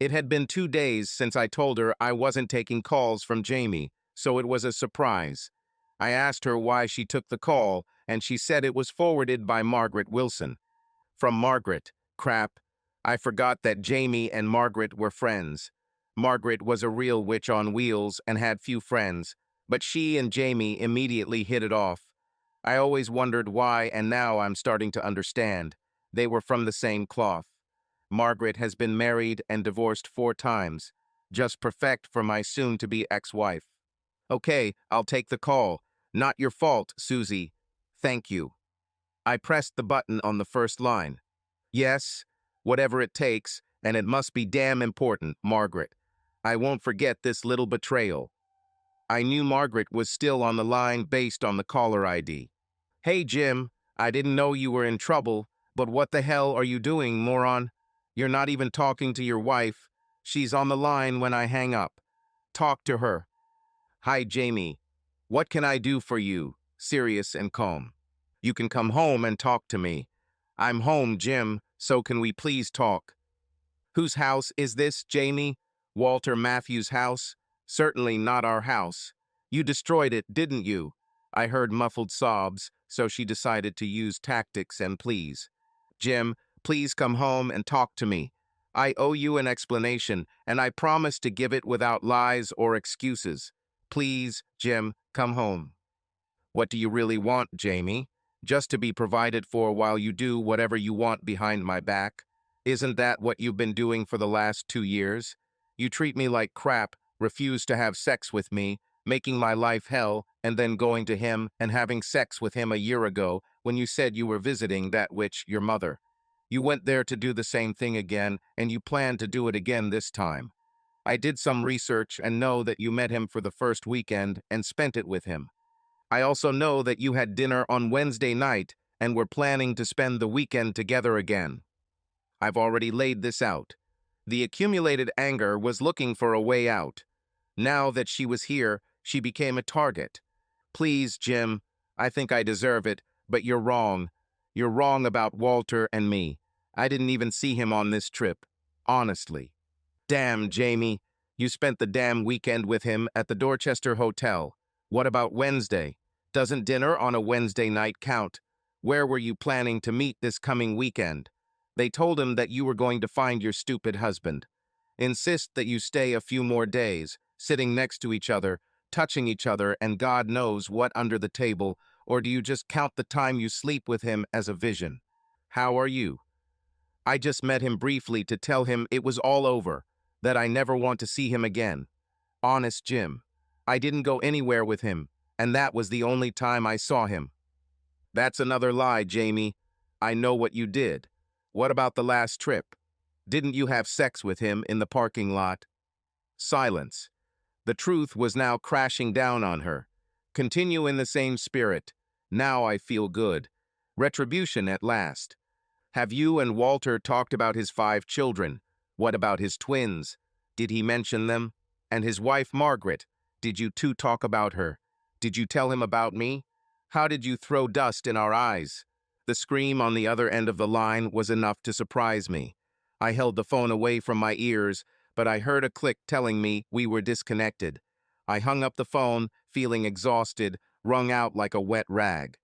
It had been 2 days since I told her I wasn't taking calls from Jamie, so it was a surprise. I asked her why she took the call, and she said it was forwarded by Margaret Wilson. From Margaret, crap. I forgot that Jamie and Margaret were friends. Margaret was a real witch on wheels and had few friends, but she and Jamie immediately hit it off. I always wondered why, and now I'm starting to understand. They were from the same cloth. Margaret has been married and divorced 4 times, just perfect for my soon-to-be ex-wife. Okay, I'll take the call. Not your fault, Susie. Thank you. I pressed the button on the first line. Yes, whatever it takes, and it must be damn important, Margaret. I won't forget this little betrayal. I knew Margaret was still on the line based on the caller ID. Hey, Jim, I didn't know you were in trouble, but what the hell are you doing, moron? You're not even talking to your wife. She's on the line when I hang up. Talk to her. Hi, Jamie. What can I do for you? Serious and calm. You can come home and talk to me. I'm home, Jim, so can we please talk? Whose house is this, Jamie? Walter Matthews' house? Certainly not our house. You destroyed it, didn't you? I heard muffled sobs, so she decided to use tactics and pleas. Jim, please come home and talk to me. I owe you an explanation, and I promise to give it without lies or excuses. Please, Jim, come home. What do you really want, Jamie? Just to be provided for while you do whatever you want behind my back? Isn't that what you've been doing for the last 2 years? You treat me like crap, refuse to have sex with me, making my life hell, and then going to him and having sex with him a year ago when you said you were visiting that witch, your mother. You went there to do the same thing again, and you plan to do it again this time. I did some research and know that you met him for the first weekend and spent it with him. I also know that you had dinner on Wednesday night and were planning to spend the weekend together again. I've already laid this out. The accumulated anger was looking for a way out. Now that she was here, she became a target. Please, Jim, I think I deserve it, but you're wrong. You're wrong about Walter and me. I didn't even see him on this trip. Honestly. Damn, Jamie. You spent the damn weekend with him at the Dorchester Hotel. What about Wednesday? Doesn't dinner on a Wednesday night count? Where were you planning to meet this coming weekend? They told him that you were going to find your stupid husband. Insist that you stay a few more days, sitting next to each other, touching each other, and God knows what under the table, or do you just count the time you sleep with him as a vision? How are you? I just met him briefly to tell him it was all over, that I never want to see him again. Honest, Jim. I didn't go anywhere with him, and that was the only time I saw him. That's another lie, Jamie. I know what you did. What about the last trip? Didn't you have sex with him in the parking lot? Silence. The truth was now crashing down on her. Continue in the same spirit. Now I feel good. Retribution at last. Have you and Walter talked about his 5 children? What about his twins? Did he mention them? And his wife, Margaret? Did you two talk about her? Did you tell him about me? How did you throw dust in our eyes? The scream on the other end of the line was enough to surprise me. I held the phone away from my ears, but I heard a click telling me we were disconnected. I hung up the phone, feeling exhausted, wrung out like a wet rag.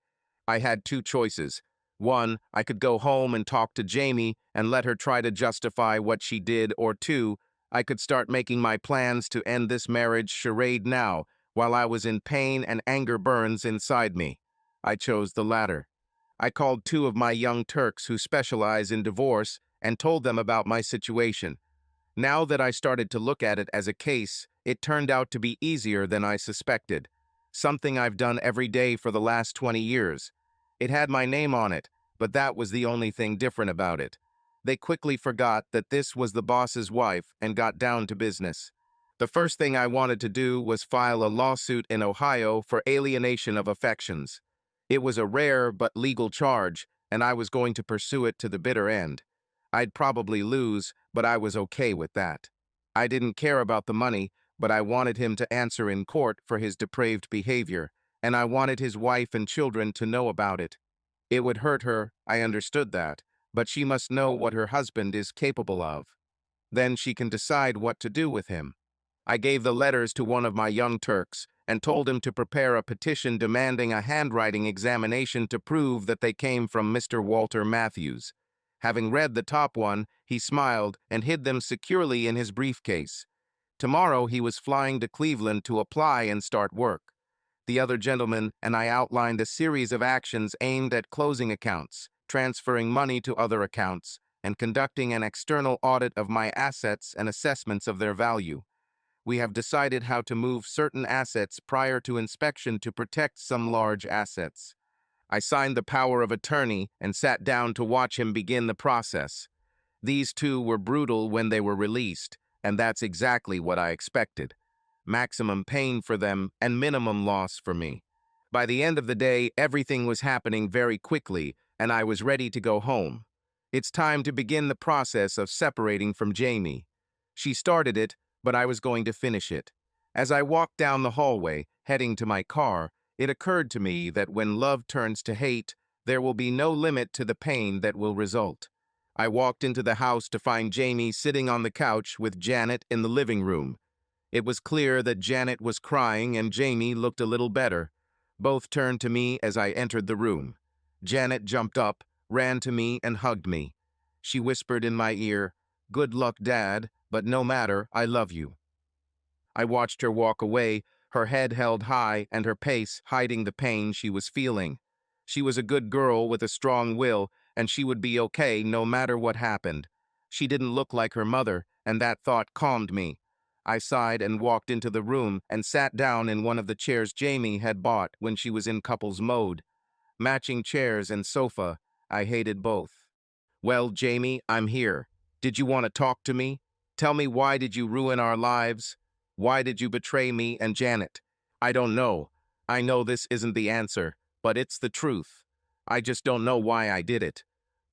I had 2 choices. One, I could go home and talk to Jamie and let her try to justify what she did, or 2, I could start making my plans to end this marriage charade now, while I was in pain and anger burns inside me. I chose the latter. I called 2 of my young Turks who specialize in divorce and told them about my situation. Now that I started to look at it as a case, it turned out to be easier than I suspected. Something I've done every day for the last 20 years. It had my name on it, but that was the only thing different about it. They quickly forgot that this was the boss's wife and got down to business. The first thing I wanted to do was file a lawsuit in Ohio for alienation of affections. It was a rare but legal charge, and I was going to pursue it to the bitter end. I'd probably lose, but I was okay with that. I didn't care about the money, but I wanted him to answer in court for his depraved behavior, and I wanted his wife and children to know about it. It would hurt her, I understood that, but she must know what her husband is capable of. Then she can decide what to do with him. I gave the letters to one of my young Turks and told him to prepare a petition demanding a handwriting examination to prove that they came from Mr. Walter Matthews. Having read the top one, he smiled and hid them securely in his briefcase. Tomorrow he was flying to Cleveland to apply and start work. The other gentleman and I outlined a series of actions aimed at closing accounts, transferring money to other accounts, and conducting an external audit of my assets and assessments of their value. We have decided how to move certain assets prior to inspection to protect some large assets. I signed the power of attorney and sat down to watch him begin the process. These 2 were brutal when they were released, and that's exactly what I expected. Maximum pain for them and minimum loss for me. By the end of the day, everything was happening very quickly, and I was ready to go home. It's time to begin the process of separating from Jamie. She started it, but I was going to finish it. As I walked down the hallway, heading to my car, it occurred to me that when love turns to hate, there will be no limit to the pain that will result. I walked into the house to find Jamie sitting on the couch with Janet in the living room. It was clear that Janet was crying and Jamie looked a little better. Both turned to me as I entered the room. Janet jumped up, ran to me, and hugged me. She whispered in my ear, "Good luck, Dad, but no matter, I love you." I watched her walk away, her head held high and her pace hiding the pain she was feeling. She was a good girl with a strong will, and she would be okay no matter what happened. She didn't look like her mother, and that thought calmed me. I sighed and walked into the room and sat down in one of the chairs Jamie had bought when she was in couples mode. matching chairs and sofa. I hated both. Well, Jamie, I'm here. Did you want to talk to me? Tell me, why did you ruin our lives? Why did you betray me and Janet? I don't know. I know this isn't the answer, but it's the truth. I just don't know why I did it.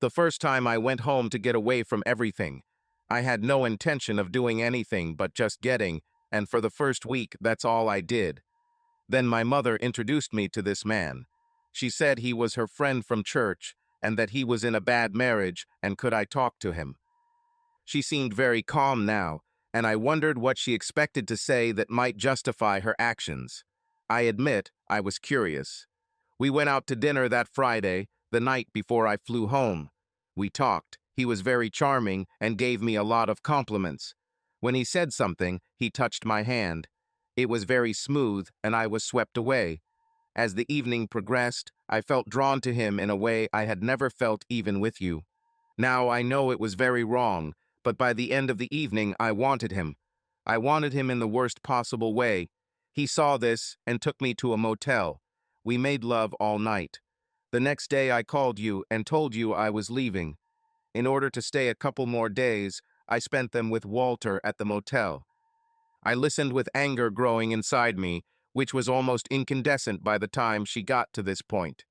The first time I went home to get away from everything. I had no intention of doing anything but just getting, and for the first week, that's all I did. Then my mother introduced me to this man. She said he was her friend from church and that he was in a bad marriage and could I talk to him. She seemed very calm now, and I wondered what she expected to say that might justify her actions. I admit I was curious. We went out to dinner that Friday, the night before I flew home. We talked. He was very charming and gave me a lot of compliments. When he said something, he touched my hand. It was very smooth, and I was swept away. As the evening progressed, I felt drawn to him in a way I had never felt even with you. Now I know it was very wrong, but by the end of the evening I wanted him. I wanted him in the worst possible way. He saw this and took me to a motel. We made love all night. The next day I called you and told you I was leaving. In order to stay a couple more days, I spent them with Walter at the motel. I listened with anger growing inside me, which was almost incandescent by the time she got to this point.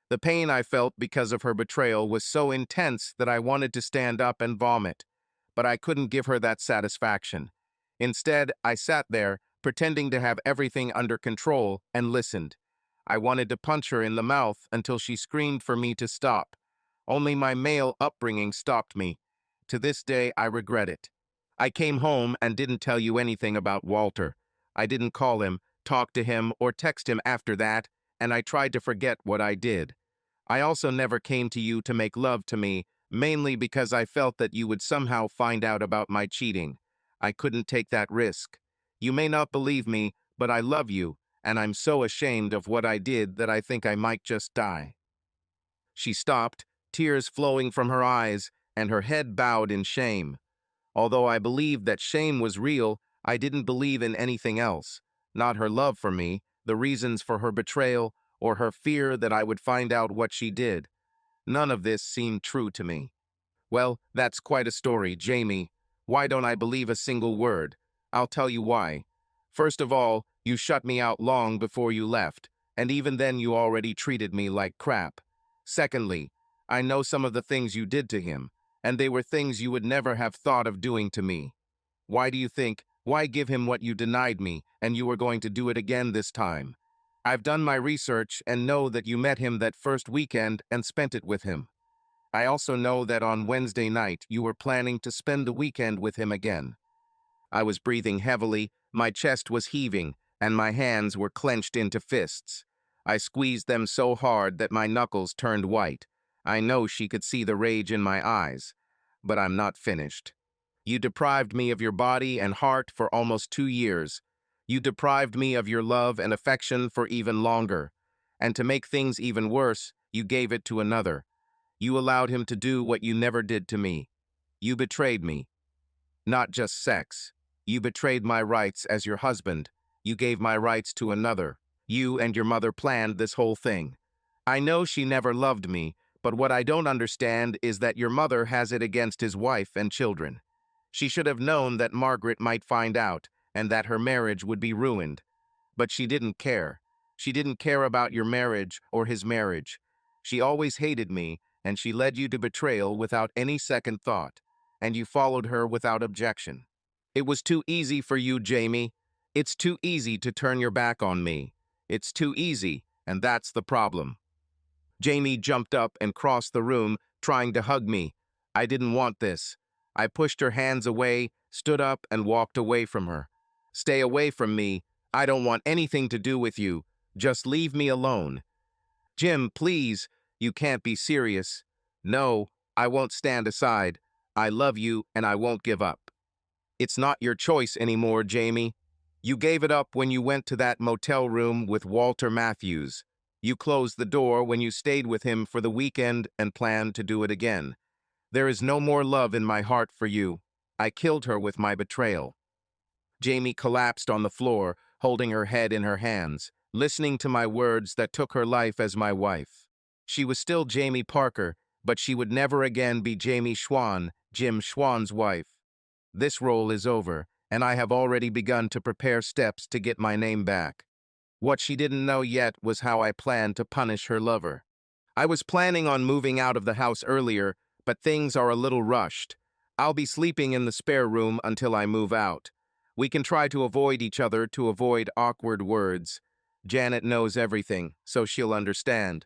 The pain I felt because of her betrayal was so intense that I wanted to stand up and vomit, but I couldn't give her that satisfaction. Instead, I sat there, pretending to have everything under control, and listened. I wanted to punch her in the mouth until she screamed for me to stop. Only my male upbringing stopped me. To this day, I regret it. I came home and didn't tell you anything about Walter. I didn't call him, talk to him, or text him after that, and I tried to forget what I did. I also never came to you to make love to me, mainly because I felt that you would somehow find out about my cheating. I couldn't take that risk. You may not believe me, but I love you, and I'm so ashamed of what I did that I think I might just die. She stopped, tears flowing from her eyes, and her head bowed in shame. Although I believed that shame was real, I didn't believe in anything else. Not her love for me, the reasons for her betrayal, or her fear that I would find out what she did. None of this seemed true to me. Well, that's quite a story, Jamie. Why don't I believe a single word? I'll tell you why. First of all, you shut me out long before you left, and even then you already treated me like crap. Secondly, I know some of the things you did to him, and they were things you would never have thought of doing to me. Why do you think, why give him what you denied me, and you were going to do it again this time? I've done my research and know that you met him that first weekend and spent it with him. I also know that on Wednesday night you were planning to spend the weekend with him again. I was breathing heavily, my chest was heaving, and my hands were clenched into fists. I squeezed them so hard that my knuckles turned white. I know she could see the rage in my eyes, but I'm not finished. You deprived me of your body and heart for almost 2 years. You deprived me of your love and affection for even longer. And to make things even worse, you gave it to another. You allowed him to do what you never did to me. You betrayed me. Not just sex. You betrayed my rights as your husband. You gave my rights to another. You and your mother planned this whole thing. I know she never loved me, but what I don't understand is that your mother has it against his wife and children. She should have known that Margaret might find out and that her marriage would be ruined. But she didn't care. She didn't care about your marriage or his marriage. She always hated me, and she led you to betrayal without any second thought, and you followed her without objection. It was too easy for you, Jamie. It's too easy to turn your back on me. It's too easy, and that's the problem. Jamie jumped up and crossed the room, trying to hug me. I didn't want this. I pushed her hands away, stood up, and walked away from her. Stay away from me. I don't want anything to do with you. Just leave me alone. Jim, please. You can't be serious. No, I won't stand aside. I love you, and I won't give up. It's not your choice anymore, Jamie. You gave it up when you went to that motel room with Walter Matthews. You closed the door when you stayed with him for the weekend and planned to do it again. There is no more love in my heart for you. I killed her with my betrayal. Jamie collapsed on the floor, holding her head in her hands, listening to my words that took her life as my wife. She was still Jamie Parker, but she would never again be Jamie Schwann, Jim Schwann's wife. This role is over, and I have already begun to prepare steps to get my name back. What she didn't know yet was how I planned to punish her lover. I was planning on moving out of the house earlier, but things are a little rushed. I'll be sleeping in the spare room until I move out. We can try to avoid each other to avoid awkward words. Janet knows everything, so she'll understand.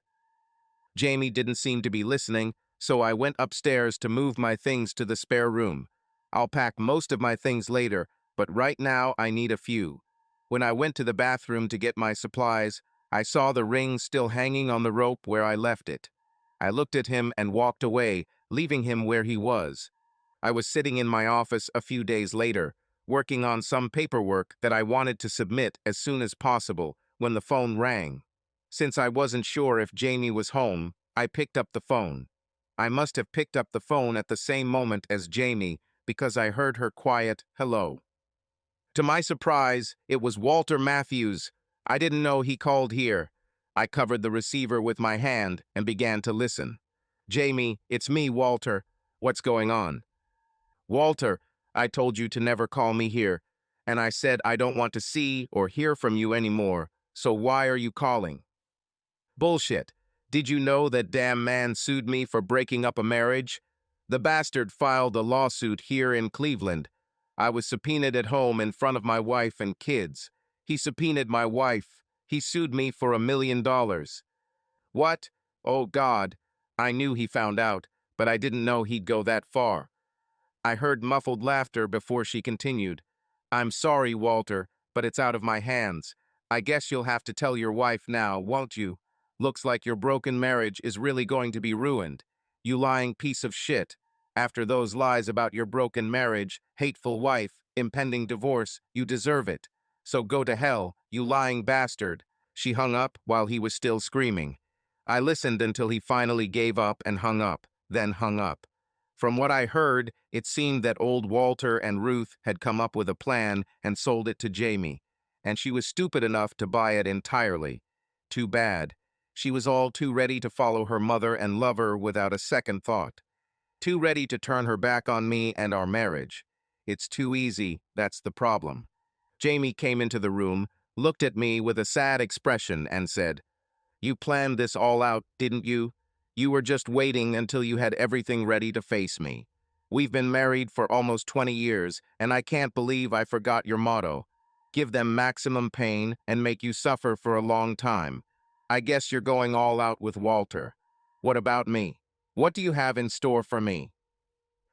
Jamie didn't seem to be listening, so I went upstairs to move my things to the spare room. I'll pack most of my things later, but right now I need a few. When I went to the bathroom to get my supplies, I saw the ring still hanging on the rope where I left it. I looked at him and walked away, leaving him where he was. I was sitting in my office a few days later, working on some paperwork that I wanted to submit as soon as possible, when the phone rang. Since I wasn't sure if Jamie was home, I picked up the phone. I must have picked up the phone at the same moment as Jamie because I heard her quiet hello. To my surprise, it was Walter Matthews. I didn't know he called here. I covered the receiver with my hand and began to listen. Jamie, it's me, Walter. What's going on? Walter, I told you to never call me here, and I said I don't want to see or hear from you anymore, so why are you calling? Bullshit. Did you know that damn man sued me for breaking up a marriage? The bastard filed a lawsuit here in Cleveland. I was subpoenaed at home in front of my wife and kids. He subpoenaed my wife. He sued me for $1 million. What? Oh God. I knew he found out, but I didn't know he'd go that far. I heard muffled laughter before she continued. I'm sorry, Walter, but it's out of my hands. I guess you'll have to tell your wife now, won't you? Looks like your broken marriage is really going to be ruined. You lying piece of shit. After those lies about your broken marriage, hateful wife, impending divorce, you deserve it. So go to hell, you lying bastard. She hung up while he was still screaming. I listened until he finally gave up and hung up, then hung up. From what I heard, it seemed that old Walter and Ruth had come up with a plan and sold it to Jamie, and she was stupid enough to buy it entirely. Too bad. She was all too ready to follow her mother and lover without a second thought. Too ready to turn her back on me and our marriage. It's too easy, that's the problem. Jamie came into the room, looked at me with a sad expression and said, "You planned this all out, didn't you? You were just waiting until you had everything ready to face me. We've been married for almost 20 years, and I can't believe I forgot your motto. Give them maximum pain and make you suffer for a long time. I guess you're going all out with Walter. What about me? What do you have in store for me?"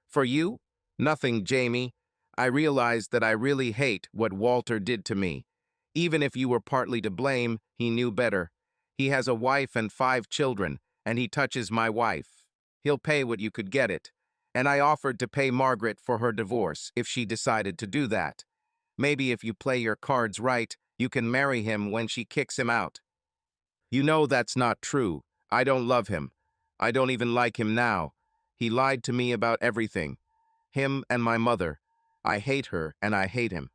For you? Nothing, Jamie. I realized that I really hate what Walter did to me. Even if you were partly to blame, he knew better. He has a wife and 5 children, and he touches my wife. He'll pay what you could get it. And I offered to pay Margaret for her divorce if she decided to do that. Maybe if you play your cards right, you can marry him when she kicks him out. You know that's not true. I don't love him. I don't even like him now. He lied to me about everything. Him and my mother. I hate her and I hate him.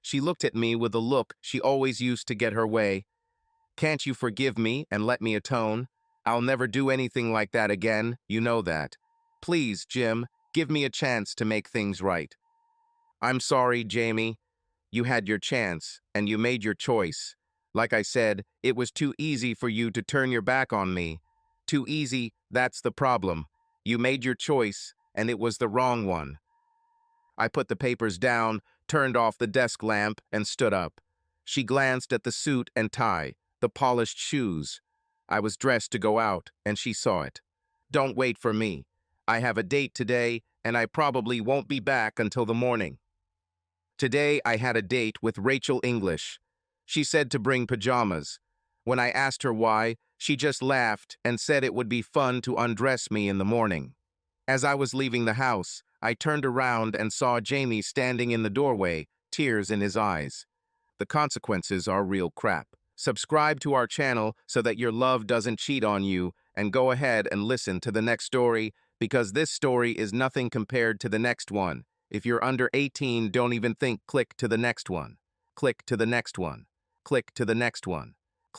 She looked at me with the look she always used to get her way. Can't you forgive me and let me atone? I'll never do anything like that again, you know that. Please, Jim, give me a chance to make things right. I'm sorry, Jamie. You had your chance, and you made your choice. Like I said, it was too easy for you to turn your back on me. Too easy, that's the problem. You made your choice, and it was the wrong one. I put the papers down, turned off the desk lamp, and stood up. She glanced at the suit and tie, the polished shoes. I was dressed to go out, and she saw it. Don't wait for me. I have a date today, and I probably won't be back until the morning. Today, I had a date with Rachel English. She said to bring pajamas. When I asked her why, she just laughed and said it would be fun to undress me in the morning. As I was leaving the house, I turned around and saw Jamie standing in the doorway, tears in his eyes. The consequences are real crap. Subscribe to our channel so that your love doesn't cheat on you, and go ahead and listen to the next story, because this story is nothing compared to the next one. If you're under 18, don't even think click to the next one. Click to the next one. Click to the next one.